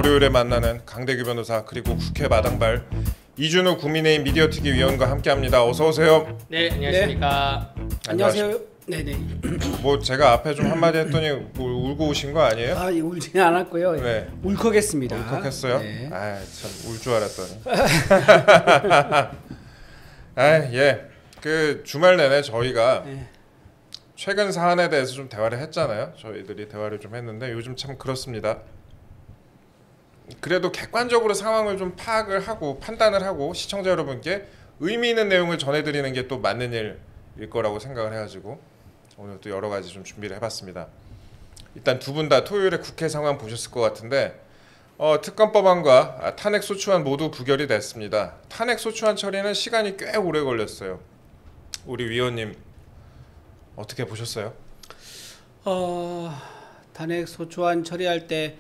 월요일에 만나는 강대규 변호사 그리고 국회 마당발 이준우 국민의힘 미디어특위 위원과 함께합니다. 어서 오세요. 네, 안녕하십니까. 네. 안녕하세요. 네네. 뭐 제가 앞에 좀 한마디 했더니 뭐 울고 오신 거 아니에요? 아, 울지는 않았고요. 네. 울컥했습니다. 울컥했어요? 네. 아, 참 울 줄 알았더니. 아, 예. 그 주말 내내 저희가 네. 최근 사안에 대해서 좀 대화를 했잖아요. 저희들이 대화를 좀 했는데 요즘 참 그렇습니다. 그래도 객관적으로 상황을 좀 파악을 하고 판단을 하고 시청자 여러분께 의미 있는 내용을 전해드리는 게 또 맞는 일일 거라고 생각을 해가지고 오늘 또 여러 가지 좀 준비를 해봤습니다. 일단 두 분 다 토요일에 국회 상황 보셨을 것 같은데 특검법안과 탄핵소추안 모두 부결이 됐습니다. 탄핵소추안 처리는 시간이 꽤 오래 걸렸어요. 우리 위원님 어떻게 보셨어요? 탄핵소추안 처리할 때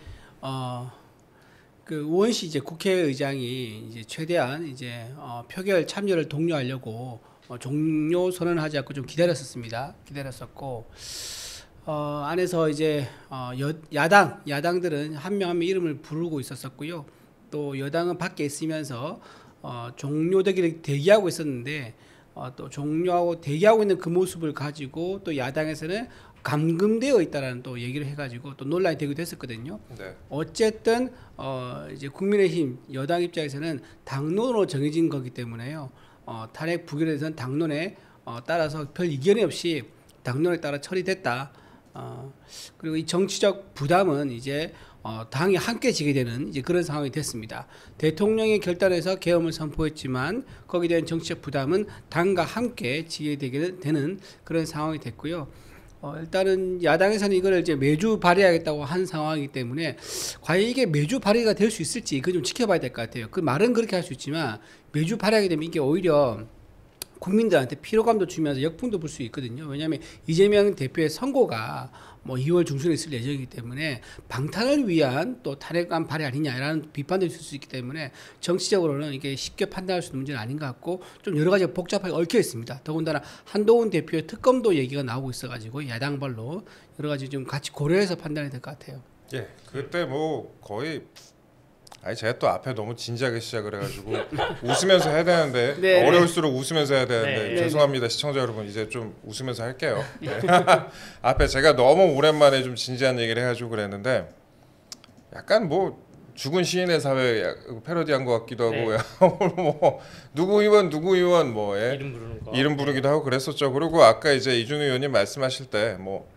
그 우원시 이제 국회의장이 이제 최대한 이제 표결 참여를 독려하려고 종료 선언하지 않고 좀 기다렸었고 안에서 이제 야당들은 한 명 한 명 이름을 부르고 있었었고요. 또 여당은 밖에 있으면서 종료되기를 대기하고 있었는데 또 종료하고 대기하고 있는 그 모습을 가지고 또 야당에서는 감금되어 있다라는 또 얘기를 해가지고 또 논란이 되기도 했었거든요. 네. 어쨌든 이제 국민의힘 여당 입장에서는 당론으로 정해진 거기 때문에요. 탄핵 부결에 대해서는 당론에 따라서 별 이견이 없이 당론에 따라 처리됐다. 그리고 이 정치적 부담은 이제 당이 함께 지게 되는 이제 그런 상황이 됐습니다. 대통령의 결단에서 계엄을 선포했지만 거기에 대한 정치적 부담은 당과 함께 지게 되는 그런 상황이 됐고요. 일단은 야당에서는 이걸 이제 매주 발의하겠다고 한 상황이기 때문에 과연 이게 매주 발의가 될 수 있을지 그거 좀 지켜봐야 될 것 같아요. 그 말은 그렇게 할 수 있지만 매주 발의하게 되면 이게 오히려 국민들한테 피로감도 주면서 역풍도 불 수 있거든요. 왜냐하면 이재명 대표의 선고가 뭐 2월 중순에 있을 예정이기 때문에 방탄을 위한 또 탄핵안 발의 아니냐라는 비판도 있을 수 있기 때문에 정치적으로는 이게 쉽게 판단할 수 있는 문제는 아닌 것 같고 좀 여러 가지가 복잡하게 얽혀 있습니다. 더군다나 한동훈 대표의 특검도 얘기가 나오고 있어가지고 야당발로 여러 가지 좀 같이 고려해서 판단해야 될 것 같아요. 예, 그때 뭐 거의 제가 또 앞에 너무 진지하게 시작을 해가지고 웃으면서 해야 되는데 네. 어려울수록 웃으면서 해야 되는데 네. 죄송합니다 시청자 여러분 이제 좀 웃으면서 할게요. 네. 앞에 제가 너무 오랜만에 좀 진지한 얘기를 해가지고 그랬는데 약간 뭐 죽은 시인의 사회 패러디한 것 같기도 하고 네. 뭐 누구 의원 뭐 이름 부르는 거. 이름 부르기도 하고 그랬었죠. 그리고 아까 이제 이준우 의원님 말씀하실 때 뭐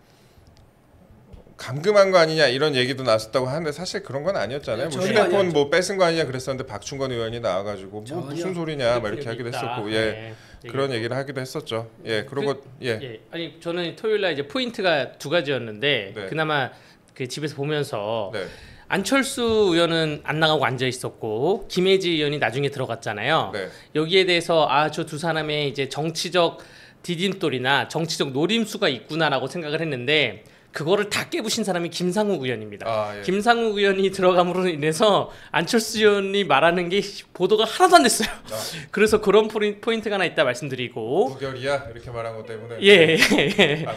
감금한 거 아니냐 이런 얘기도 나왔었다고 하는데 사실 그런 건 아니었잖아요. 뭐 휴대폰 뭐 뺏은 거 아니냐 그랬었는데 박충건 의원이 나와가지고 뭐 무슨 소리냐 막 이렇게 하기도 했었고 예 그런 얘기를 하기도 했었죠. 예 그리고 예 아니 저는 토요일 날 이제 포인트가 두 가지였는데 네. 그나마 그 집에서 보면서 네. 안철수 의원은 안 나가고 앉아 있었고 김혜지 의원이 나중에 들어갔잖아요. 네. 여기에 대해서 저 두 사람의 이제 정치적 디딤돌이나 정치적 노림수가 있구나라고 생각을 했는데. 그거를 다 깨부신 사람이 김상욱 의원입니다. 예. 김상욱 의원이 들어감으로 인해서 안철수 의원이 말하는 게 보도가 하나도 안 됐어요. 그래서 그런 포인트가 하나 있다 말씀드리고. 부결이야 이렇게 말한 것 때문에. 예.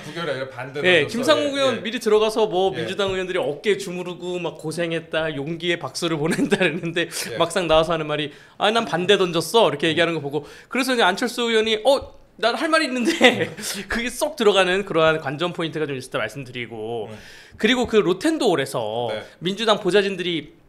부결이 아니라 반대. 예, 김상욱 의원 미리 들어가서 뭐 예. 민주당 의원들이 어깨 주무르고 막 고생했다, 용기의 박수를 보낸다 그랬는데 예. 막상 나와서 하는 말이 난 반대 던졌어 이렇게 얘기하는 거 보고 그래서 이제 안철수 의원이 난 할 말이 있는데 그게 쏙 들어가는 그러한 관전 포인트가 좀 있었다 말씀드리고 그리고 그 로텐도홀에서 네. 민주당 보좌진들이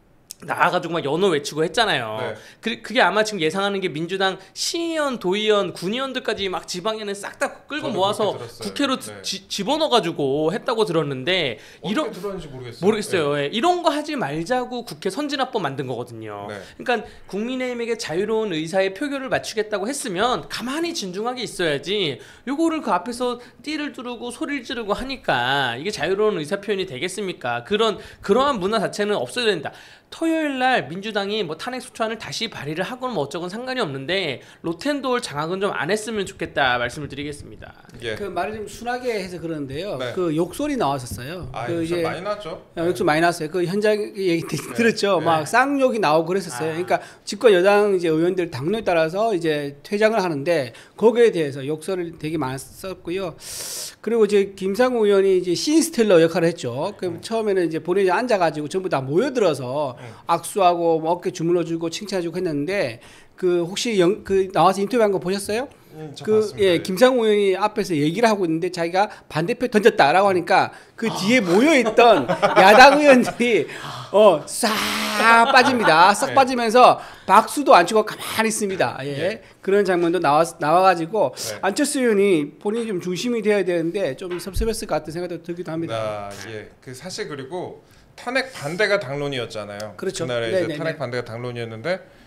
나와가지고 막 연호 외치고 했잖아요. 네. 그게 아마 지금 예상하는 게 민주당 시의원, 도의원, 군의원들까지 막 지방에는 싹 다 끌고 모아서 국회로 집어넣어가지고 했다고 들었는데 어떻게 들었는지 모르겠어요. 모르겠어요. 예. 이런 거 하지 말자고 국회 선진화법 만든 거거든요. 네. 그러니까 국민의힘에게 자유로운 의사의 표결을 맞추겠다고 했으면 가만히 진중하게 있어야지 요거를 그 앞에서 띠를 두르고 소리를 지르고 하니까 이게 자유로운 의사 표현이 되겠습니까? 그러한 문화 자체는 없어야 된다. 토요일 날 민주당이 뭐 탄핵소추안을 다시 발의를 하건 뭐 어쩌건 상관이 없는데 로텐도홀 장악은 좀 안 했으면 좋겠다 말씀을 드리겠습니다. 예. 그 말을 좀 순하게 해서 그러는데요. 네. 그 욕설이 나왔었어요. 그 이제 많이 나왔죠. 욕설 많이 나왔어요. 그 현장 얘기 들었죠. 네. 막 쌍욕이 나오고 그랬었어요. 그러니까 집권 여당 이제 의원들 당론에 따라서 이제 퇴장을 하는데 거기에 대해서 욕설을 되게 많이 썼고요. 그리고 이제 김상우 의원이 이제 신스텔러 역할을 했죠. 그 처음에는 이제 본인이 앉아가지고 전부 다 모여들어서 악수하고 뭐 어깨 주물러주고 칭찬해주고 했는데 그 혹시 그 나와서 인터뷰한 거 보셨어요? 저 그 봤습니다. 예, 김상우 의원이 앞에서 얘기를 하고 있는데 자기가 반대표 던졌다라고 하니까 그 뒤에 모여 있던 야당 의원들이 싹 빠집니다. 싹 네. 빠지면서 박수도 안 치고 가만히 있습니다. 예. 네. 그런 장면도 나와가지고 네. 안철수 의원이 본인이 좀 중심이 되어야 되는데 좀 섭섭했을 것 같은 생각도 들기도 합니다. 예. 그 사실 그리고 탄핵 반대가 당론이었잖아요. 그렇죠. 그날에 이제 네네네. 탄핵 반대가 당론이었는데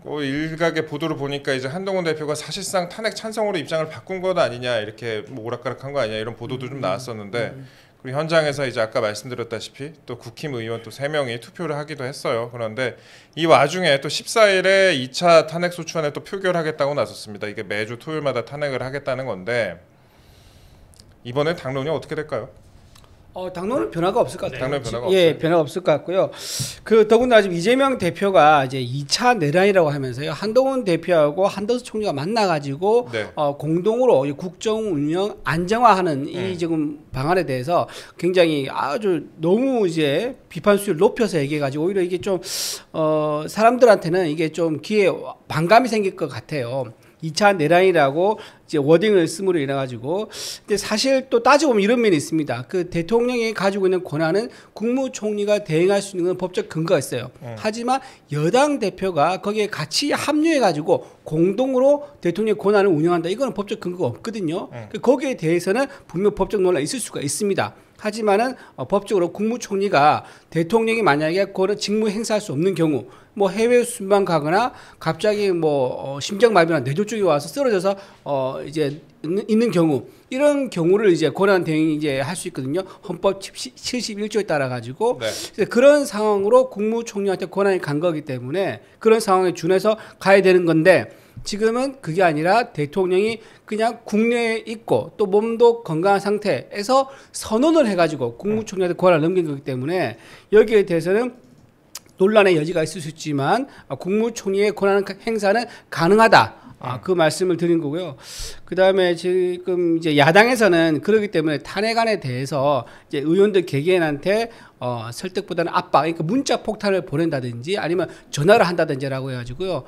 일각의 보도를 보니까 이제 한동훈 대표가 사실상 탄핵 찬성으로 입장을 바꾼 것 아니냐 이렇게 뭐 오락가락한 거 아니냐 이런 보도도 좀 나왔었는데 그리고 현장에서 이제 아까 말씀드렸다시피 또 국힘 의원 또 3명이 투표를 하기도 했어요. 그런데 이 와중에 또 14일에 2차 탄핵 소추안에 또 표결하겠다고 나섰습니다. 이게 매주 토요일마다 탄핵을 하겠다는 건데 이번에 당론이 어떻게 될까요? 당론은 변화가 없을 것 같아요. 당론 변화가 예, 없어요. 변화가 없을 것 같고요. 그 더군다나 지금 이재명 대표가 이제 2차 내란이라고 하면서요. 한동훈 대표하고 한덕수 총리가 만나가지고 네. 공동으로 이 국정 운영 안정화하는 음. 이 지금 방안에 대해서 굉장히 아주 너무 이제 비판 수위를 높여서 얘기해가지고 오히려 이게 좀 사람들한테는 이게 좀 귀에 반감이 생길 것 같아요. 2차 내란이라고 이제 워딩을 쓰므로 인해 가지고 근데 사실 또 따지고 보면 이런 면이 있습니다. 그 대통령이 가지고 있는 권한은 국무총리가 대행할 수 있는 건 법적 근거가 있어요. 하지만 여당 대표가 거기에 같이 합류해 가지고 공동으로 대통령의 권한을 운영한다. 이거는 법적 근거가 없거든요. 거기에 대해서는 분명 법적 논란이 있을 수가 있습니다. 하지만은 법적으로 국무총리가 대통령이 만약에 그런 직무 행사할 수 없는 경우 뭐 해외 순방 가거나 갑자기 뭐 심장마비나 뇌졸중이 와서 쓰러져서 이제 있는 경우 이런 경우를 이제 권한 대행이 이제 할 수 있거든요. 헌법 71조에 따라 가지고 네. 그런 상황으로 국무총리한테 권한이 간 거기 때문에 그런 상황에 준해서 가야 되는 건데 지금은 그게 아니라 대통령이 그냥 국내에 있고 또 몸도 건강한 상태에서 선언을 해가지고 국무총리한테 권한을 넘긴 거기 때문에 여기에 대해서는 논란의 여지가 있을 수 있지만 국무총리의 권한 행사는 가능하다. 그 말씀을 드린 거고요. 그 다음에 지금 이제 야당에서는 그러기 때문에 탄핵안에 대해서 이제 의원들 개개인한테 설득보다는 압박, 그러니까 문자 폭탄을 보낸다든지 아니면 전화를 한다든지라고 해가지고요.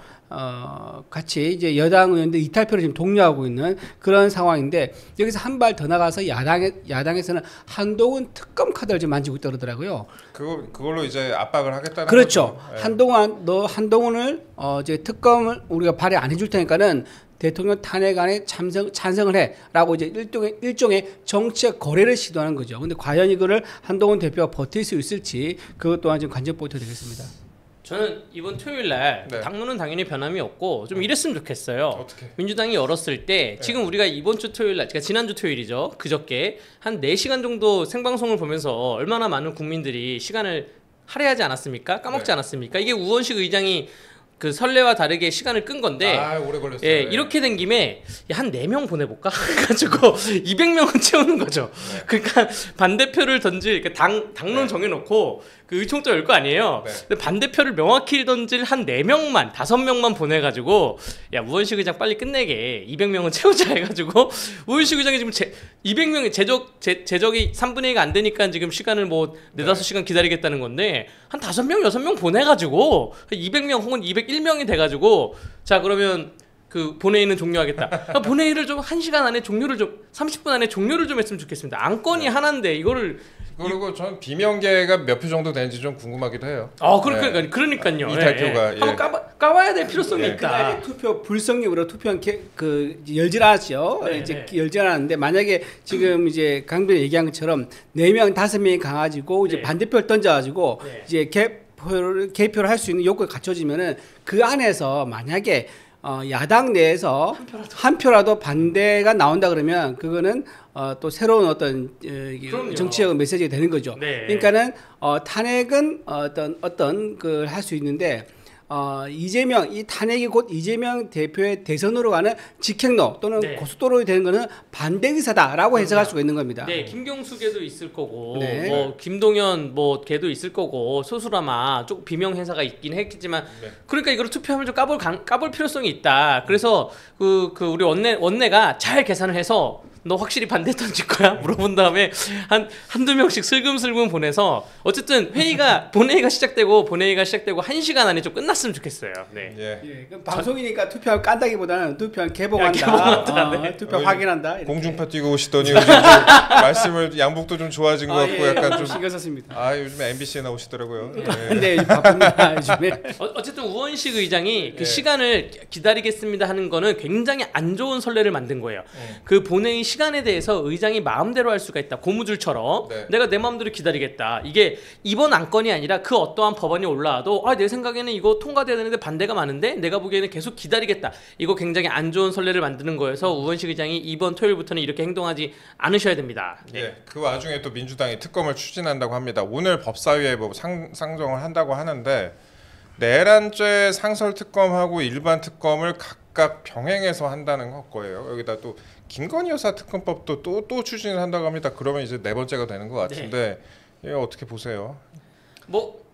같이 이제 여당 의원들 이탈표를 지금 독려하고 있는 그런 상황인데 여기서 한 발 더 나가서 야당에서는 한동훈 특검 카드를 지금 만지고 있다 그러더라고요. 그걸로 이제 압박을 하겠다는 그렇죠. 거죠. 한동훈을 이제 특검을 우리가 발의 안 해줄 테니까는 대통령 탄핵안에 찬성을 해라고 이제 일종의 정치적 거래를 시도하는 거죠. 근데 과연 이거를 한동훈 대표가 버틸 수 있을지 그것 또한 지금 관전 포인트가 되겠습니다. 저는 이번 토요일 날 네. 당론은 당연히 변함이 없고 좀 이랬으면 좋겠어요. 어떻게? 민주당이 열었을 때 지금 우리가 이번 주 토요일 날, 그러니까 지난주 토요일이죠. 그저께 한 4시간 정도 생방송을 보면서 얼마나 많은 국민들이 시간을 할애하지 않았습니까? 까먹지 네. 않았습니까? 이게 우원식 의장이 그 설레와 다르게 시간을 끈 건데 오래 걸렸어요. 예, 네. 이렇게 된 김에 한 4명 보내볼까? 해가지고 200명은 채우는 거죠. 네. 그러니까 반대표를 던질, 그러니까 당론 네. 정해놓고 그 의총도 열 거 아니에요. 네. 근데 반대표를 명확히 던질 한 4명만, 5명만 보내가지고 야, 우원식 의장 빨리 끝내게 200명은 채우자 해가지고 우원식 의장이 지금 200명이 제적이 3분의 2가 안 되니까 지금 시간을 뭐 4-5시간 기다리겠다는 건데 한 5명, 6명 보내가지고 200명 혹은 201명이 돼가지고 자, 그러면 그 본회의는 종료하겠다. 그러니까 본회의를 좀 1시간 안에 종료를 좀 30분 안에 종료를 좀 했으면 좋겠습니다. 안건이 하나인데 이거를 그리고 전 비명계가 몇 표 정도 되는지 좀 궁금하기도 해요. 그러니까요. 이탈표가, 예. 한번 까봐야 될 필요성이 예. 있다. 투표 불성립으로 투표한 열질 않았죠. 네, 이제 네. 열질 않았는데 만약에 지금 이제 강변 얘기한 것처럼 4명, 5명이 가가지고 이제 네. 반대표를 던져가지고 네. 이제 개표를 할 수 있는 요건이 갖춰지면은 그 안에서 만약에 야당 내에서 한 표라도 반대가 나온다 그러면 그거는 또 새로운 어떤 그럼요. 정치적 메시지가 되는 거죠. 네. 그러니까는 탄핵은 어떤 걸 할 수 있는데 이 탄핵이 곧 이재명 대표의 대선으로 가는 직행로 또는 네. 고속도로에 되는 거는 반대 의사다라고 해석할 수가 있는 겁니다. 네, 김경수 걔도 있을 거고, 네. 뭐 김동연 뭐 걔도 있을 거고, 소수라마 좀 비명 행사가 있긴 했겠지만, 네. 그러니까 이거를 투표하면 좀 까볼 필요성이 있다. 그래서 그 우리 원내가 잘 계산을 해서 너 확실히 반대 던질 거야? 물어본 다음에 한두 명씩 슬금슬금 보내서 어쨌든 본회의가 시작되고 1시간 안에 좀 끝났으면 좋겠어요. 네. 예. 예, 그럼 방송이니까 투표함 깐다기보다는 투표함 개봉한다. 투표 확인한다. 이렇게. 공중파 뛰고 오시더니 요즘 좀 말씀을 양복도 좀 좋아진 것 같고 예, 약간 좀 신경 썼습니다. 요즘에 MBC에 나오시더라고요. 예. 근데 바쁩니다 요즘에. 어쨌든 우원식 의장이 그 예. 시간을 기다리겠습니다 하는 거는 굉장히 안 좋은 선례를 만든 거예요. 그 본회의 시간에 대해서 의장이 마음대로 할 수가 있다. 고무줄처럼 네. 내가 내 마음대로 기다리겠다. 이게 이번 안건이 아니라 그 어떠한 법안이 올라와도 내 생각에는 이거 통과돼야 되는데 반대가 많은데 내가 보기에는 계속 기다리겠다. 이거 굉장히 안 좋은 선례를 만드는 거여서 우원식 의장이 이번 토요일부터는 이렇게 행동하지 않으셔야 됩니다. 네. 예, 그 와중에 또 민주당이 특검을 추진한다고 합니다. 오늘 법사위에 뭐 상정을 한다고 하는데 내란죄 상설 특검하고 일반 특검을 각각 병행해서 한다는 거예요. 여기다 또 김건희 여사 특검법도 또 추진을 한다고 합니다. 그러면 이제 네 번째가 되는 것 같은데 예, 어떻게 보세요?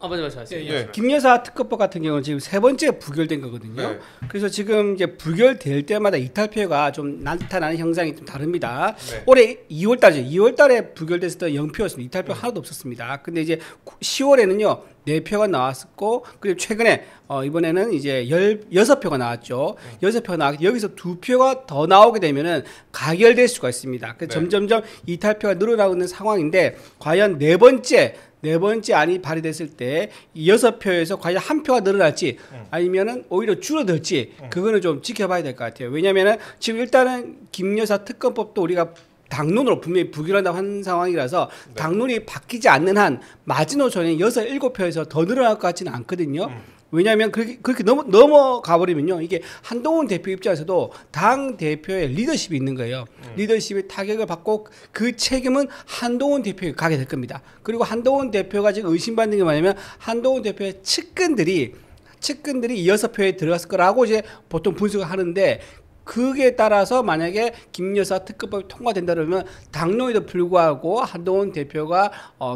말씀하세요. 예. 김여사 특검법 같은 경우는 지금 세 번째 부결된 거거든요. 네. 그래서 지금 이제 부결될 때마다 이탈표가 좀 나타나는 형상이 좀 다릅니다. 네. 올해 2월달에 부결됐을 때 0표였습니다. 이탈표 하나도 없었습니다. 근데 이제 10월에는요 4표가 나왔었고 그리고 최근에 이번에는 이제 16표가 나왔죠. 6표가 나왔고 여기서 2표가 더 나오게 되면은 가결될 수가 있습니다. 그래서 네. 점점점 이탈표가 늘어나고 있는 상황인데 과연 네 번째 안이 발의됐을 때 6표에서 과연 한 표가 늘어날지 아니면은 오히려 줄어들지 그거는 좀 지켜봐야 될 것 같아요. 왜냐면은 지금 일단은 김여사 특검법도 우리가 당론으로 분명히 부결한다고 한 상황이라서 네. 당론이 바뀌지 않는 한 마지노선이 6, 7표에서 더 늘어날 것 같지는 않거든요. 왜냐하면 그렇게 넘어가 버리면요 이게 한동훈 대표 입장에서도 당 대표의 리더십이 있는 거예요. 리더십의 타격을 받고 그 책임은 한동훈 대표에게 가게 될 겁니다. 그리고 한동훈 대표가 지금 의심받는 게 뭐냐면 한동훈 대표의 측근들이 이 6표에 들어갔을 거라고 이제 보통 분석을 하는데 그게 따라서 만약에 김여사 특검법이 통과된다 그러면 당론에도 불구하고 한동훈 대표가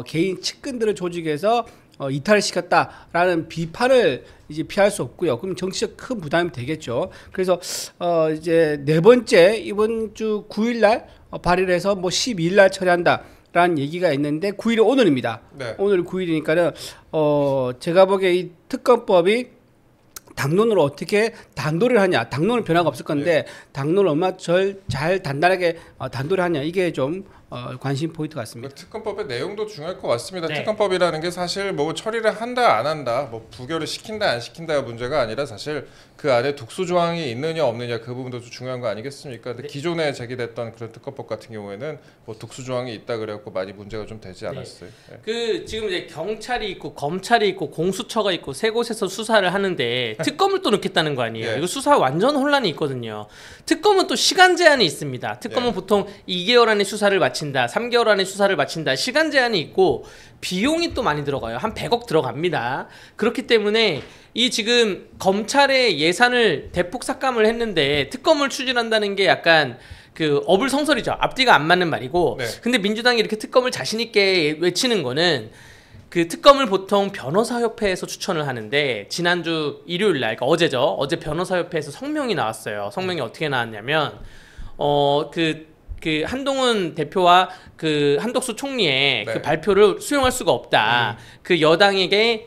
개인 측근들을 조직해서 이탈을 시켰다라는 비판을 이제 피할 수 없고요. 그럼 정치적 큰 부담이 되겠죠. 그래서 이제 네 번째 이번 주 9일 날 발의를 해서 뭐 12일 날 처리한다라는 얘기가 있는데 9일이 오늘입니다. 네. 오늘 9일이니까는 제가 보기에 이 특검법이 당론으로 어떻게 단도를 하냐. 당론은 변화가 없을 건데 당론을 얼마나 잘 단단하게 단도를 하냐. 이게 좀 관심 포인트 같습니다. 특검법의 내용도 중요할 것 같습니다. 네. 특검법이라는 게 사실 뭐 처리를 한다 안 한다, 뭐 부결을 시킨다 안 시킨다가 문제가 아니라 사실 그 안에 독소 조항이 있느냐 없느냐 그 부분도 좀 중요한 거 아니겠습니까? 근데 기존에 제기됐던 그런 특검법 같은 경우에는 뭐 독소 조항이 있다 그래갖고 많이 문제가 좀 되지 않았어요. 네. 그 지금 이제 경찰이 있고 검찰이 있고 공수처가 있고 세 곳에서 수사를 하는데 특검을 또 넣겠다는 거 아니에요? 예. 이거 수사 완전 혼란이 있거든요. 특검은 또 시간 제한이 있습니다. 특검은 예. 보통 2개월 안에 수사를 마친다, 3개월 안에 수사를 마친다. 시간 제한이 있고 비용이 또 많이 들어가요. 한 100억 들어갑니다. 그렇기 때문에 이 지금 검찰의 예산을 대폭 삭감을 했는데 특검을 추진한다는 게 약간 그 어불성설이죠. 앞뒤가 안 맞는 말이고. 네. 근데 민주당이 이렇게 특검을 자신 있게 외치는 거는 그 특검을 보통 변호사협회에서 추천을 하는데 지난주 일요일 날, 그러니까 어제죠. 어제 변호사협회에서 성명이 나왔어요. 성명이 어떻게 나왔냐면 그 한동훈 대표와 그 한덕수 총리의 네. 그 발표를 수용할 수가 없다. 그 여당에게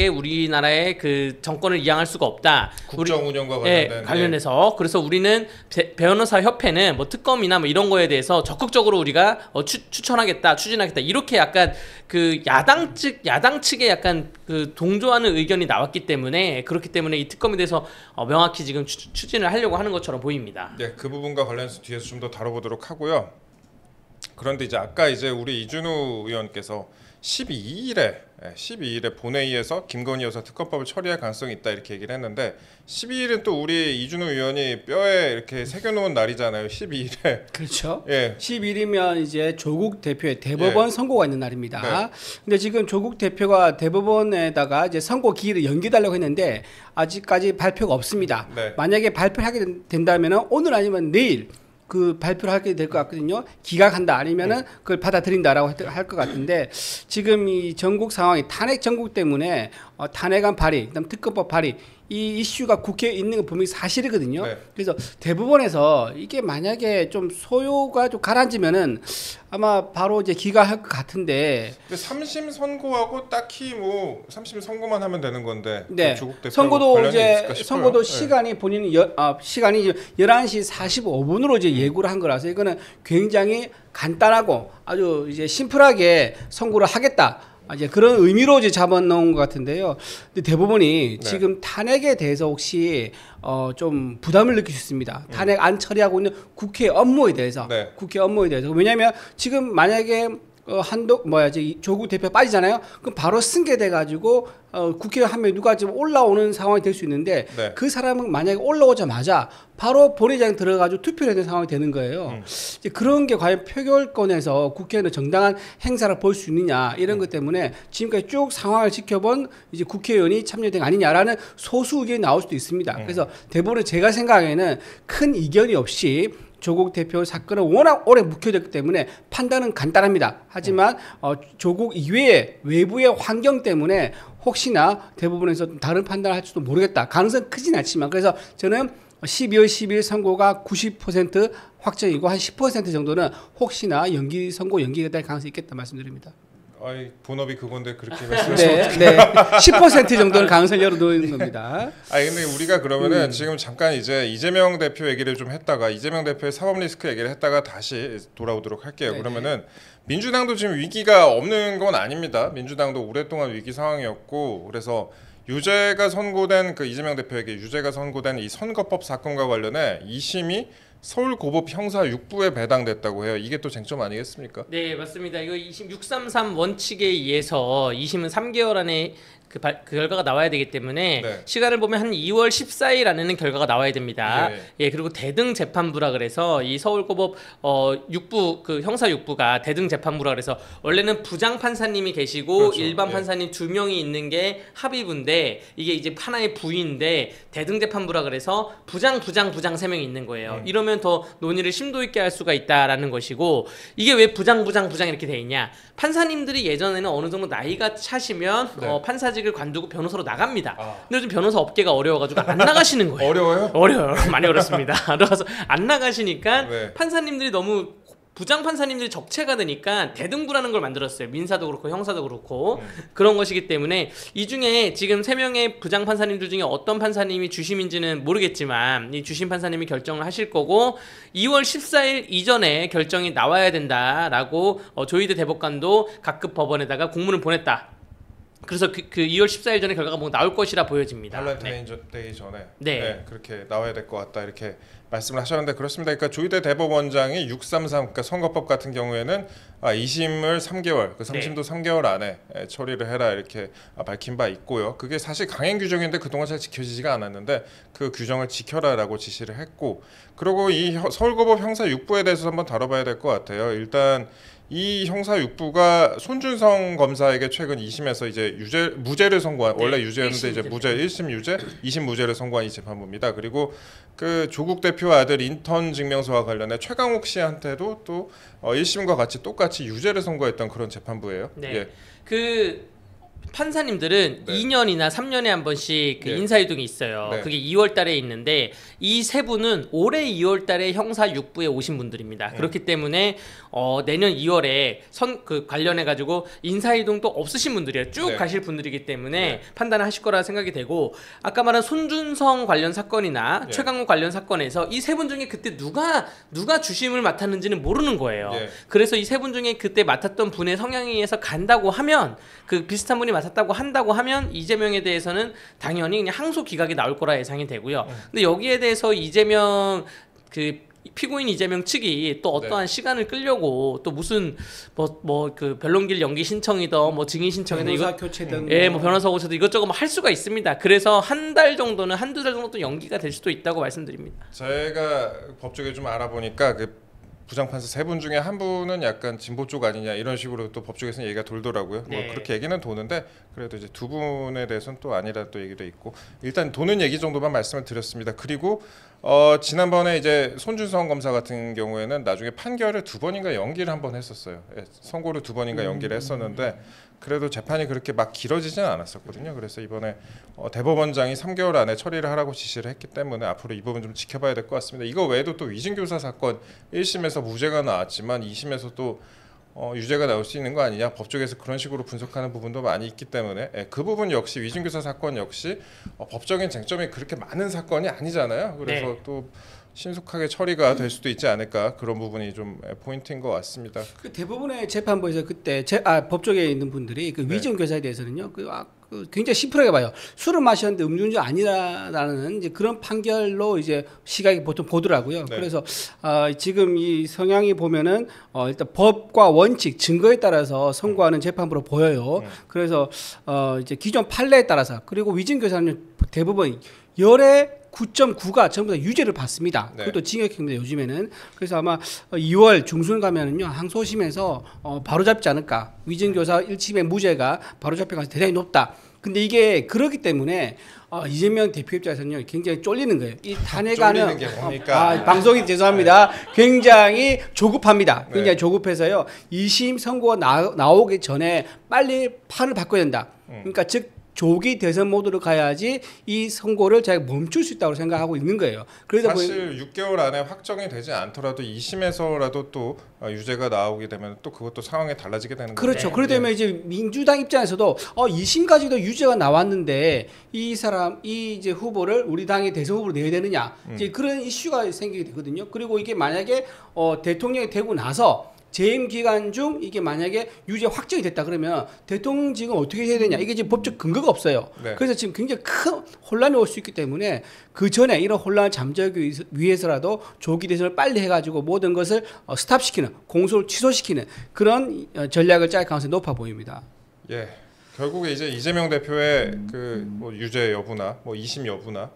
우리나라의 그 정권을 이양할 수가 없다. 국정 운영과 관련해서 그래서 우리는 변호사 협회는 뭐 특검이나 뭐 이런 거에 대해서 적극적으로 우리가 추진하겠다 이렇게 약간 그 야당 측에 약간 그 동조하는 의견이 나왔기 때문에 그렇기 때문에 이 특검에 대해서 명확히 지금 추진을 하려고 하는 것처럼 보입니다. 네, 그 부분과 관련해서 뒤에서 좀 더 다뤄보도록 하고요. 그런데 이제 아까 이제 우리 이준우 의원께서 12일에 본회의에서 김건희 여사 특검법을 처리할 가능성이 있다 이렇게 얘기를 했는데 12일은 또 우리 이준우 의원이 뼈에 이렇게 새겨놓은 날이잖아요. 12일에. 그렇죠. 예. 10일이면 이제 조국 대표의 대법원 선고가 있는 날입니다. 네. 근데 지금 조국 대표가 대법원에다가 이제 선고 기일을 연기달라고 했는데 아직까지 발표가 없습니다. 네. 만약에 발표를 하게 된다면 오늘 아니면 내일 그 발표를 하게 될 것 같거든요. 기각한다 아니면은 그걸 받아들인다라고 할 것 같은데 지금 이 전국 상황이 탄핵 전국 때문에 탄핵안 발의, 그다음 특검법 발의 이 이슈가 국회에 있는 건 분명히 사실이거든요. 네. 그래서 대법원에서 이게 만약에 좀 소요가 좀 가라앉으면은 아마 바로 이제 기각할 것 같은데. 근데 3심 선고하고 딱히 뭐 3심 선고만 하면 되는 건데 네. 조국 대표 선고도 관련이 이제 있을까 싶어요. 선고도 네. 시간이 본인 시간이 이제 11시 45분으로 이제 예고를 한 거라서 이거는 굉장히 간단하고 아주 이제 심플하게 선고를 하겠다. 이제 그런 의미로 이제 잡아놓은 것 같은데요. 근데 대법원이 네. 지금 탄핵에 대해서 혹시 좀 부담을 느낄 수 있습니다. 탄핵 안 처리하고 있는 국회 업무에 대해서. 네. 국회 업무에 대해서. 왜냐하면 지금 만약에 조국 대표 빠지잖아요. 그럼 바로 승계돼 가지고 국회 한 명 누가 지금 올라오는 상황이 될 수 있는데 네. 그 사람은 만약에 올라오자마자 바로 본회의장에 들어가지고 투표를 해야 되는 상황이 되는 거예요. 이제 그런 게 과연 표결권에서 국회는 정당한 행사를 볼 수 있느냐 이런 것 때문에 지금까지 쭉 상황을 지켜본 이제 국회의원이 참여된 거 아니냐라는 소수 의견이 나올 수도 있습니다. 그래서 대부분 제가 생각에는 큰 이견이 없이 조국 대표 사건은 워낙 오래 묵혀졌기 때문에 판단은 간단합니다. 하지만 조국 이외의 외부의 환경 때문에 혹시나 대부분에서 좀 다른 판단을 할지도 모르겠다. 가능성 크진 않지만 그래서 저는 12월 10일 선고가 90% 확정이고 한 10% 정도는 혹시나 선고 연기가 될 가능성이 있겠다 말씀드립니다. 아이 본업이 그건데 그렇게 말씀하시면 네, 10% 정도는 가능성을 열어놓는 겁니다. 아니 근데 우리가 그러면은 지금 잠깐 이제 이재명 대표 얘기를 좀 했다가 이재명 대표의 사법 리스크 얘기를 했다가 다시 돌아오도록 할게요. 네네. 그러면은 민주당도 지금 위기가 없는 건 아닙니다. 민주당도 오랫동안 위기 상황이었고 그래서 유죄가 선고된 그 이재명 대표에게 유죄가 선고된 이 선거법 사건과 관련해 2심이 서울고법 형사 6부에 배당됐다고 해요. 이게 또 쟁점 아니겠습니까? 네, 맞습니다. 이거 633 원칙에 의해서 2심은 3개월 안에 그 결과가 나와야 되기 때문에 네. 시간을 보면 한 2월 14일 안에는 결과가 나와야 됩니다. 네. 예, 그리고 대등 재판부라 그래서 이 서울고법 6부 그 형사 6부가 대등 재판부라 그래서 원래는 부장 판사님이 계시고 그렇죠. 일반 예. 판사님 2명이 있는 게 합의부인데 이게 이제 하나의 부인데 대등 재판부라 그래서 부장 3명이 있는 거예요. 이러면 더 논의를 심도 있게 할 수가 있다라는 것이고 이게 왜 부장 이렇게 돼 있냐? 판사님들이 예전에는 어느 정도 나이가 차시면 네. 판사직을 관두고 변호사로 나갑니다. 아. 근데 요즘 변호사 업계가 어려워가지고 안 나가시는 거예요. 어려워요? 어려워요. 많이 어렵습니다. 그래서 안 나가시니까 네. 판사님들이 너무 부장 판사님들이 적체가 되니까 대등부라는 걸 만들었어요. 민사도 그렇고 형사도 그렇고 그런 것이기 때문에 이 중에 지금 3명의 부장 판사님들 중에 어떤 판사님이 주심인지는 모르겠지만 이 주심 판사님이 결정을 하실 거고 2월 14일 이전에 결정이 나와야 된다라고 조희대 대법관도 각급 법원에다가 공문을 보냈다. 그래서 그 2월 14일 전에 결과가 뭐 나올 것이라 보여집니다. 발렌타인 데이 전에 네. 그렇게 나와야 될 것 같다 이렇게 말씀을 하셨는데 그렇습니다. 그러니까 조희대 대법원장이 633 그러니까 선거법 같은 경우에는 2심을 3개월, 그 3심도 3개월 안에 처리를 해라 이렇게 밝힌 바 있고요. 그게 사실 강행 규정인데 그동안 잘 지켜지지가 않았는데 그 규정을 지켜라라고 지시를 했고 그리고 이 서울고법 형사 6부에 대해서 한번 다뤄봐야 될 것 같아요. 일단 이 형사 6부가 손준성 검사에게 최근 2심에서 이제 무죄를 선고한 원래 유죄였는데 이제 무죄 1심 유죄, 2심 무죄를 선고한 이 재판부입니다. 그리고 그 조국 대표 아들 인턴 증명서와 관련해 최강욱 씨한테도 또 1심과 같이 똑같이 유죄를 선고했던 그런 재판부예요. 네. 예. 그 판사님들은 네. 2년이나 3년에 한 번씩 그 네. 인사이동이 있어요. 네. 그게 2월 달에 있는데 이 세 분은 올해 2월 달에 형사 6부에 오신 분들입니다. 그렇기 때문에 내년 2월에 그 관련해 가지고 인사이동도 없으신 분들이에요. 쭉 네. 가실 분들이기 때문에 네. 판단을 하실 거라 생각이 되고 아까 말한 손준성 관련 사건이나 네. 최강욱 관련 사건에서 이 세 분 중에 그때 누가 주심을 맡았는지는 모르는 거예요. 네. 그래서 이 세 분 중에 그때 맡았던 분의 성향에 의해서 간다고 하면 그 비슷한 분이 맡았다고 한다고 하면 이재명에 대해서는 당연히 그냥 항소 기각이 나올 거라 예상이 되고요. 근데 여기에 대해서 이재명 그 피고인 이재명 측이 또 어떠한 시간을 끌려고 또 무슨 그 변론길 연기 신청이든 뭐 증인 신청이든 변호사 이거 교체든 뭐 변호사 고쳐도 이것저것 할 수가 있습니다. 그래서 한 달 정도는 한두 달 정도 또 연기가 될 수도 있다고 말씀드립니다. 제가 법조계 좀 알아보니까 그 부장판사 세 분 중에 한 분은 약간 진보 쪽 아니냐 이런 식으로 또 법조계에서는 얘기가 돌더라고요. 네. 뭐 그렇게 얘기는 도는데 그래도 이제 두 분에 대해서는 또 아니라 또 얘기도 있고 일단 도는 얘기 정도만 말씀을 드렸습니다. 그리고 지난번에 이제 손준성 검사 같은 경우에는 나중에 판결을 2번인가 연기를 한 번 했었어요. 예, 선고를 2번인가 연기를 했었는데 그래도 재판이 그렇게 막 길어지진 않았었거든요. 그래서 이번에 대법원장이 3개월 안에 처리를 하라고 지시를 했기 때문에 앞으로 이 부분 좀 지켜봐야 될 것 같습니다. 이거 외에도 또 위증교사 사건 1심에서 무죄가 나왔지만 2심에서 또 유죄가 나올 수 있는 거 아니냐, 법조계에서 그런 식으로 분석하는 부분도 많이 있기 때문에 그 부분 역시 위증교사 사건 역시 법적인 쟁점이 그렇게 많은 사건이 아니잖아요. 그래서 네. 또 신속하게 처리가 될 수도 있지 않을까, 그런 부분이 좀 포인트인 것 같습니다. 그 대부분의 재판부에서 그때 법조계에 있는 분들이 그 네. 위증 교사에 대해서는요, 굉장히 심플하게 봐요. 술을 마셨는데 음주운전 아니라는 이제 그런 판결로 이제 시각이 보통 보더라고요. 네. 그래서 지금 이 성향이 보면은 일단 법과 원칙, 증거에 따라서 선고하는 재판부로 보여요. 그래서 이제 기존 판례에 따라서, 그리고 위증 교사는 대부분 열의 9.9가 전부 다 유죄를 받습니다. 네. 그것도 징역형인데 요즘에는. 그래서 아마 2월 중순 가면은요, 항소심에서 바로 잡지 않을까. 위증교사 1심의 무죄가 바로 잡힐 가능성이 대단히 높다. 근데 이게 그렇기 때문에 이재명 대표 입장에서는요, 굉장히 쫄리는 거예요. 이 탄핵안은 쫄리는 게 뭡니까? 방송이 죄송합니다. 굉장히 조급합니다. 굉장히 네. 조급해서요, 2심 선고가 나오기 전에 빨리 판을 바꿔야 된다. 그러니까 즉 조기 대선 모드로 가야지 이 선고를 자기가 멈출 수 있다고 생각하고 있는 거예요. 그러다 보니 사실 6개월 안에 확정이 되지 않더라도 2심에서라도 또 유죄가 나오게 되면 또 그것도 상황이 달라지게 되는 거죠. 그렇죠. 그러다 보면 이제 민주당 입장에서도 2심까지도 유죄가 나왔는데 이 이제 후보를 우리 당의 대선 후보로 내야 되느냐, 이제 그런 이슈가 생기게 되거든요. 그리고 이게 만약에 대통령이 되고 나서 재임 기간 중 이게 만약에 유죄 확정이 됐다 그러면 대통령직은 어떻게 해야 되냐, 이게 지금 법적 근거가 없어요. 네. 그래서 지금 굉장히 큰 혼란이 올 수 있기 때문에 그 전에 이런 혼란을 잠재우기 위해서라도 조기 대선을 빨리 해가지고 모든 것을 스탑시키는, 공소를 취소시키는 그런 전략을 짤 가능성이 높아 보입니다. 예, 결국에 이제 이재명 대표의 뭐 유죄 여부나 뭐 2심 여부나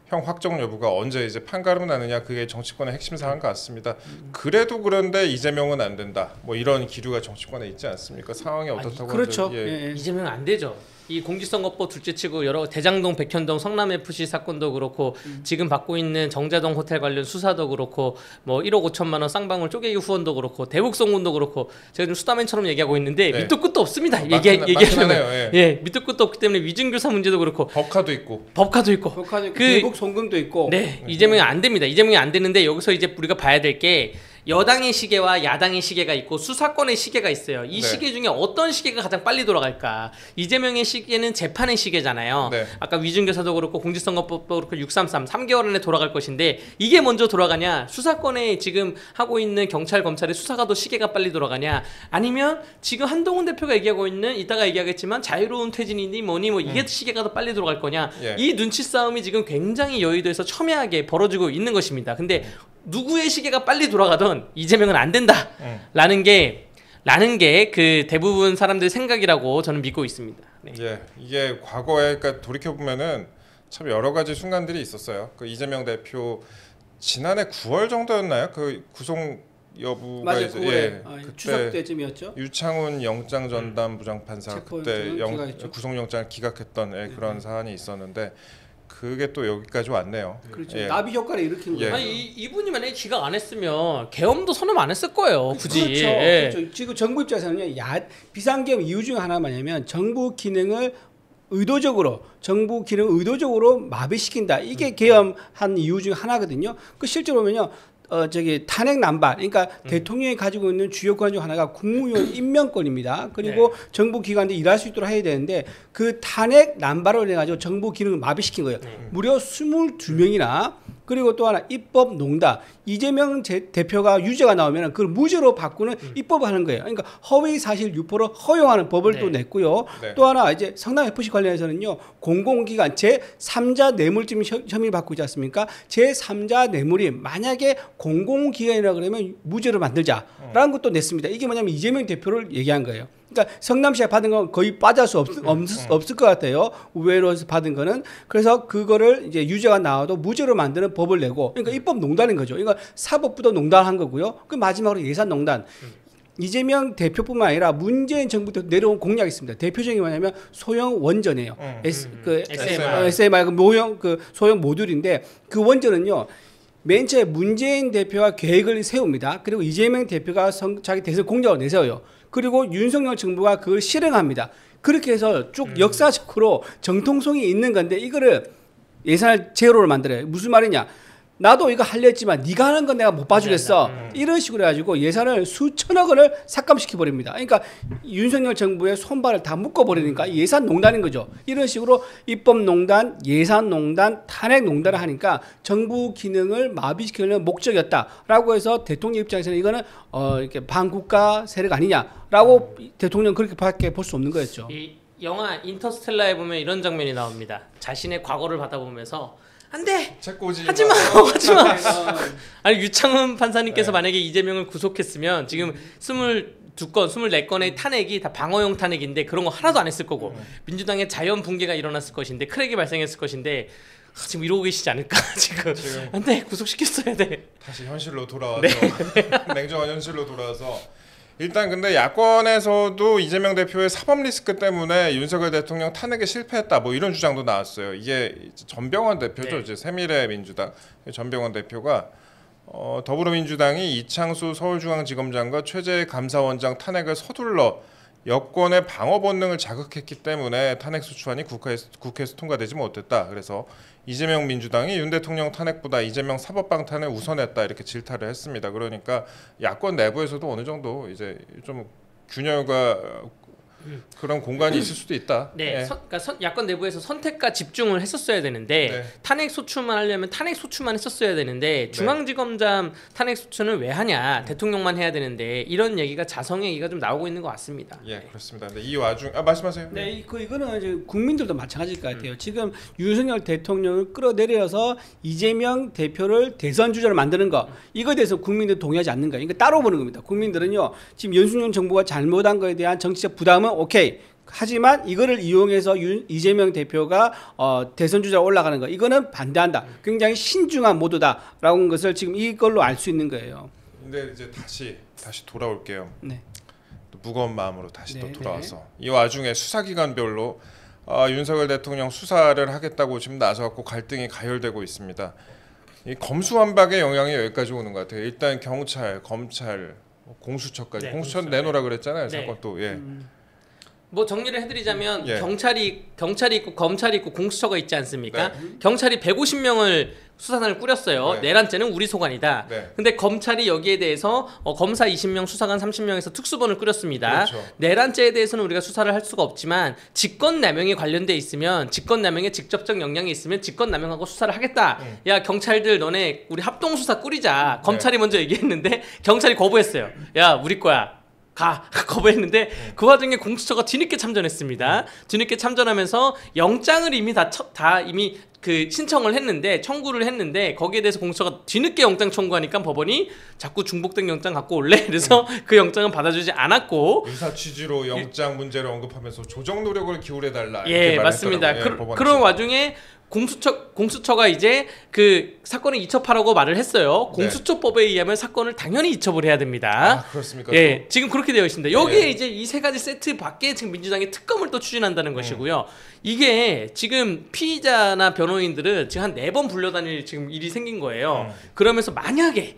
형 확정 여부가 언제 이제 판가름 나느냐, 그게 정치권의 핵심 사안 같습니다. 그래도 그런데 이재명은 안 된다, 뭐 이런 기류가 정치권에 있지 않습니까? 상황이 어떻다고 그렇죠. 하죠? 예. 예. 이재명 안 되죠. 이 공직선거법 둘째치고 여러 대장동, 백현동, 성남 FC 사건도 그렇고 지금 받고 있는 정자동 호텔 관련 수사도 그렇고 뭐 1억 5천만 원 쌍방울 쪼개기 후원도 그렇고 대북송군도 그렇고, 제가 좀 수다맨처럼 얘기하고 있는데 네. 밑도 끝도 없습니다. 맞긴 얘기하면 하네요. 예, 밑도 끝도 없기 때문에 위증교사 문제도 그렇고 법카도 있고. 법카도 있고 대북 송금도 있고. 네, 이재명이 안 됩니다. 이재명이 안 되는데 여기서 이제 우리가 봐야 될 게 여당의 시계와 야당의 시계가 있고 수사권의 시계가 있어요. 이 네. 시계 중에 어떤 시계가 가장 빨리 돌아갈까? 이재명의 시계는 재판의 시계잖아요. 네. 아까 위증교사도 그렇고 공직선거법도 그렇고 633 3개월 안에 돌아갈 것인데 이게 먼저 돌아가냐? 수사권에 지금 하고 있는 경찰 검찰의 수사가 더 시계가 빨리 돌아가냐? 아니면 지금 한동훈 대표가 얘기하고 있는, 이따가 얘기하겠지만 자유로운 퇴진이니 뭐니 뭐 이게 시계가 더 빨리 돌아갈 거냐? 예. 이 눈치 싸움이 지금 굉장히 여의도에서 첨예하게 벌어지고 있는 것입니다. 근데 누구의 시계가 빨리 돌아가던 이재명은 안 된다라는 게 그 대부분 사람들의 생각이라고 저는 믿고 있습니다. 네. 예, 이게 과거에, 그러니까 돌이켜 보면은 참 여러 가지 순간들이 있었어요. 그 이재명 대표 지난해 9월 정도였나요? 그 구속 여부가 맞아요. 이제 9월에 그때 추석 때쯤이었죠. 유창훈 영장 전담 부장판사 그때 기각했죠. 구속영장을 기각했던 그런 사안이 있었는데 그게 또 여기까지 왔네요. 그렇죠. 예. 나비 효과를 일으킨 예. 거예요. 아니 이분이 만약에 기각 안 했으면 계엄도 선언 안 했을 거예요. 굳이. 그렇죠. 예. 그렇죠. 지금 정부 입장에서는요, 비상계엄 이유 중 하나 뭐냐면 정부 기능을 의도적으로 마비시킨다. 이게 계엄한 이유 중 하나거든요. 그 실제로 보면요, 탄핵 남발, 그러니까 대통령이 가지고 있는 주요 권 중 하나가 국무위원 임명권입니다. 그리고 정부 기관들이 일할 수 있도록 해야 되는데 그 탄핵 남발을 해가지고 정부 기능을 마비시킨 거예요. 무려 22명이나. 그리고 또 하나 입법 농단. 이재명 대표가 유죄가 나오면 그걸 무죄로 바꾸는 입법을 하는 거예요. 그러니까 허위 사실 유포를 허용하는 법을 또 냈고요. 네. 또 하나 이제 성남 FC 관련해서는요, 공공기관 제3자 뇌물죄 혐의를 받고 있지 않습니까? 제3자 뇌물이 만약에 공공기관이라 그러면 무죄로 만들자라는 것도 냈습니다. 이게 뭐냐면 이재명 대표를 얘기한 거예요. 그러니까 성남시가 받은 건 거의 빠질 수 없을 것 같아요. 의회로 해서 받은 거는. 그래서 그거를 이제 유죄가 나와도 무죄로 만드는 법을 내고, 그러니까 입법 농단인 거죠. 그러니까 사법부도 농단한 거고요. 그 마지막으로 예산 농단. 이재명 대표뿐만 아니라 문재인 정부 때 내려온 공약이 있습니다. 대표적인 게 뭐냐면 소형 원전이에요. SMR 그 모형 그 소형 모듈인데 그 원전은요. 맨 처음에 문재인 대표가 계획을 세웁니다. 그리고 이재명 대표가 자기 대선 공약을 내세워요. 그리고 윤석열 정부가 그걸 실행합니다. 그렇게 해서 쭉 역사적으로 정통성이 있는 건데 이거를 예산을 제로로 만들어요. 무슨 말이냐? 나도 이거 하려 했지만 네가 하는 건 내가 못 봐주겠어. 이런 식으로 해가지고 예산을 수천억 원을 삭감시켜 버립니다. 그러니까 윤석열 정부의 손발을 다 묶어버리니까 예산농단인 거죠. 이런 식으로 입법농단, 예산농단, 탄핵농단을 하니까 정부 기능을 마비시키려는 목적이었다라고 해서 대통령 입장에서는 이거는 이렇게 반국가 세력 아니냐라고 대통령 그렇게밖에 볼 수 없는 거였죠. 이 영화 인터스텔라에 보면 이런 장면이 나옵니다. 자신의 과거를 받아보면서 안돼 하지마 하지마. 아니 유창훈 판사님께서 만약에 이재명을 구속했으면 지금 22건 24건의 탄핵이 다 방어용 탄핵인데 그런 거 하나도 안 했을 거고 민주당의 자연 붕괴가 일어났을 것인데 크랙이 발생했을 것인데 지금 이러고 계시지 않을까 지금 안돼 구속시켰어야 돼. 다시 현실로 돌아와서 냉정한 현실로 돌아와서 일단 근데 야권에서도 이재명 대표의 사법 리스크 때문에 윤석열 대통령 탄핵에 실패했다 뭐 이런 주장도 나왔어요. 이게 전병헌 대표죠. 이제 새미래민주당 전병헌 대표가 더불어민주당이 이창수 서울중앙지검장과 최재 감사원장 탄핵을 서둘러 여권의 방어 본능을 자극했기 때문에 탄핵 소추안이 국회에서 통과되지 못했다. 그래서 이재명 민주당이 윤 대통령 탄핵보다 이재명 사법 방탄을 우선했다 이렇게 질타를 했습니다. 그러니까 야권 내부에서도 어느 정도 이제 좀 균열과 그런 공간이 있을 수도 있다. 네, 그러니까 야권 내부에서 선택과 집중을 했었어야 되는데 탄핵 소추만 하려면 탄핵 소추만 했었어야 되는데 중앙지검장 탄핵 소추는 왜 하냐? 대통령만 해야 되는데 이런 얘기가 자성의 얘기가 좀 나오고 있는 것 같습니다. 예, 그렇습니다. 근데 이 와중 말씀하세요. 네, 이거는 이제 국민들도 마찬가지일 것 같아요. 지금 윤석열 대통령을 끌어내려서 이재명 대표를 대선 주자로 만드는 거 이거에 대해서 국민들 동의하지 않는 거예요. 이거 따로 보는 겁니다. 국민들은요 지금 윤석열 정부가 잘못한 거에 대한 정치적 부담은 오케이. 하지만 이거를 이용해서 이재명 대표가 대선 주자로 올라가는 거 이거는 반대한다. 굉장히 신중한 모드다라고 하는 것을 지금 이걸로 알 수 있는 거예요. 근데 이제 다시 돌아올게요. 네. 또 무거운 마음으로 다시 또 돌아와서 이 와중에 수사기관별로 윤석열 대통령 수사를 하겠다고 지금 나서갖고 갈등이 가열되고 있습니다. 이 검수완박의 영향이 여기까지 오는 것 같아요. 일단 경찰, 검찰, 공수처까지 공수처 내놓으라 그랬잖아요. 사건 또 뭐 정리를 해드리자면 경찰이 있고 검찰이 있고 공수처가 있지 않습니까? 경찰이 150명을 수사단을 꾸렸어요. 내란죄는 우리 소관이다. 근데 검찰이 여기에 대해서 검사 20명, 수사관 30명에서 특수본을 꾸렸습니다. 그렇죠. 내란죄에 대해서는 우리가 수사를 할 수가 없지만 직권남용이 관련돼 있으면 직권남용에 직접적 영향이 있으면 직권남용하고 수사를 하겠다. 야 경찰들 너네 우리 합동수사 꾸리자. 검찰이 먼저 얘기했는데 경찰이 거부했어요. 야 우리 거야. 거부했는데 그 와중에 공수처가 뒤늦게 참전했습니다. 뒤늦게 참전하면서 영장을 이미 이미 그 신청을 했는데 청구를 했는데 거기에 대해서 공수처가 뒤늦게 영장 청구하니까 법원이 자꾸 중복된 영장 갖고 올래 그래서 그 영장은 받아주지 않았고 의사 취지로 영장 문제를 언급하면서 조정 노력을 기울여 달라. 예 맞습니다. 그런 와중에 공수처가 이제 그 사건을 이첩하라고 말을 했어요. 공수처법에 의하면 사건을 당연히 이첩을 해야 됩니다. 그렇습니까? 예, 지금 그렇게 되어 있습니다. 여기에 이제 이 세 가지 세트 밖에 지금 민주당이 특검을 또 추진한다는 것이고요. 이게 지금 피의자나 변호인들은 지금 한 4번 불려다닐 지금 일이 생긴 거예요. 그러면서 만약에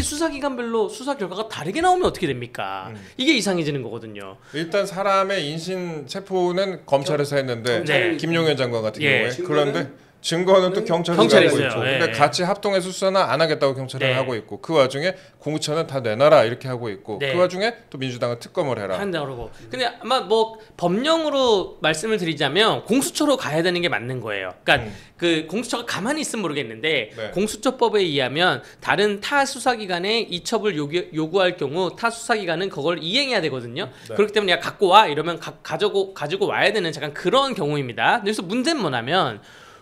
수사기관별로 수사 결과가 다르게 나오면 어떻게 됩니까? 이게 이상해지는 거거든요. 일단 사람의 인신 체포는 검찰에서 했는데 김용현 장관 같은 경우에 그런데 증거는 또 경찰이 갖고 있죠. 근데 같이 합동해서 수사는 안 하겠다고 경찰은 하고 있고 그 와중에 공수처는 다 내놔라 이렇게 하고 있고 그 와중에 또 민주당은 특검을 해라. 한다 그러고. 근데 아마 뭐 법령으로 말씀을 드리자면 공수처로 가야 되는 게 맞는 거예요. 그러니까 그 공수처가 가만히 있으면 모르겠는데 공수처법에 의하면 다른 타 수사기관에 이첩을 요구할 경우 타 수사기관은 그걸 이행해야 되거든요. 그렇기 때문에 야 갖고 와 이러면 가지고 와야 되는 잠깐 그런 경우입니다. 그래서 문제는 뭐냐면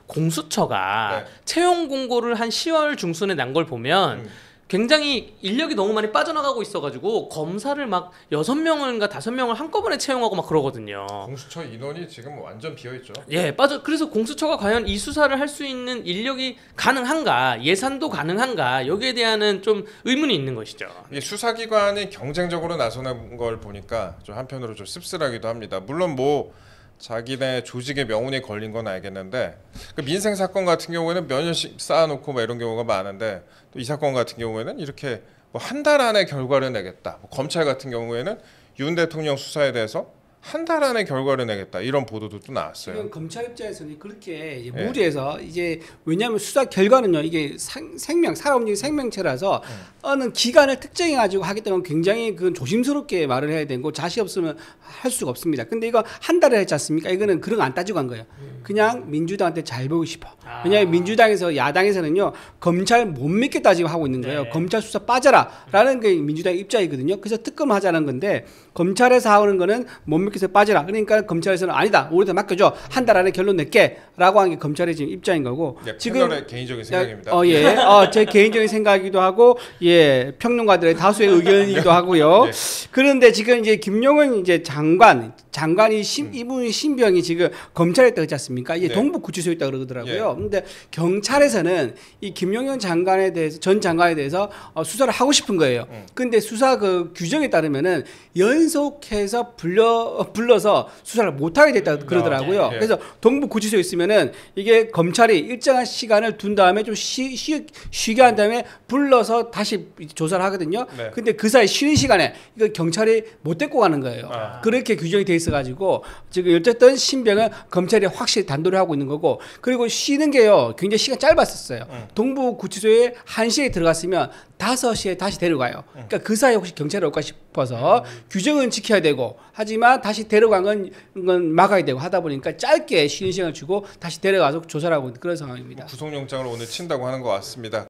공수처가 채용 공고를 한 10월 중순에 난 걸 보면 굉장히 인력이 너무 많이 빠져나가고 있어가지고 검사를 막 6명인가 5명을 한꺼번에 채용하고 막 그러거든요. 공수처 인원이 지금 완전 비어 있죠. 예, 그래서 공수처가 과연 이 수사를 할 수 있는 인력이 가능한가, 예산도 가능한가, 여기에 대한은 좀 의문이 있는 것이죠. 이 수사기관이 경쟁적으로 나서는 걸 보니까 좀 한편으로 좀 씁쓸하기도 합니다. 물론 뭐 자기네 조직의 명운이 걸린 건 알겠는데 그 민생 사건 같은 경우에는 몇 년씩 쌓아놓고 뭐 이런 경우가 많은데 또 이 사건 같은 경우에는 이렇게 뭐 한 달 안에 결과를 내겠다. 뭐 검찰 같은 경우에는 윤 대통령 수사에 대해서 한 달 안에 결과를 내겠다 이런 보도도 또 나왔어요. 지금 검찰 입장에서는 그렇게 이제 예. 무리해서 이제 왜냐하면 수사 결과는요 이게 생명 살아 움직이는 생명체라서 어느 기간을 특정해 가지고 하기 때문에 굉장히 그 조심스럽게 말을 해야 되고 자신 없으면 할 수가 없습니다. 근데 이거 한 달에 했지 않습니까? 이거는 그런 거 안 따지고 한 거예요. 그냥 민주당한테 잘 보고 싶어. 왜냐하면 민주당에서 야당에서는요 검찰 못 믿겠다 지금 하고 있는 거예요. 네. 검찰 수사 빠져라라는 게 민주당 입장이거든요. 그래서 특검하자는 건데 검찰에서 하는 거는 못 믿겠어 빠져라. 그러니까 검찰에서는 아니다. 우리한테 맡겨줘. 한 달 안에 결론 낼게라고 하는 게 검찰의 지금 입장인 거고. 네, 지금 패널의 개인적인 생각입니다. 제 개인적인 생각이기도 하고, 예, 평론가들의 다수의 의견이기도 하고요. 네. 그런데 지금 이제 김용은 이제 장관이 이분이 신병이 지금 검찰에 있다 그랬지 않습니까? 이게 네. 동부구치소에 있다 그러더라고요. 예. 근데 경찰에서는 이 김용현 장관에 대해서 전 장관에 대해서 수사를 하고 싶은 거예요. 근데 수사 그 규정에 따르면은 연속해서 불러서 수사를 못 하게 됐다 그러더라고요. 예. 그래서 동부구치소에 있으면은 이게 검찰이 일정한 시간을 둔 다음에 좀 쉬게 한 다음에 불러서 다시 조사를 하거든요. 네. 근데 그 사이 쉬는 시간에 이거 경찰이 못 데리고 가는 거예요. 아. 그렇게 규정이 돼 있어가지고 지금 어쨌든 신병은 검찰이 확실히 단도를 하고 있는 거고 그리고 쉬는 게요 굉장히 시간 짧았었어요. 동부구치소에 1시에 들어갔으면 5시에 다시 데려가요. 그러니까 그 사이에 혹시 경찰이 올까 싶어서 규정은 지켜야 되고 하지만 다시 데려간 건 막아야 되고 하다 보니까 짧게 쉬는 시간을 주고 다시 데려가서 조사를 하고 있는 그런 상황입니다. 구속영장을 오늘 친다고 하는 것 같습니다.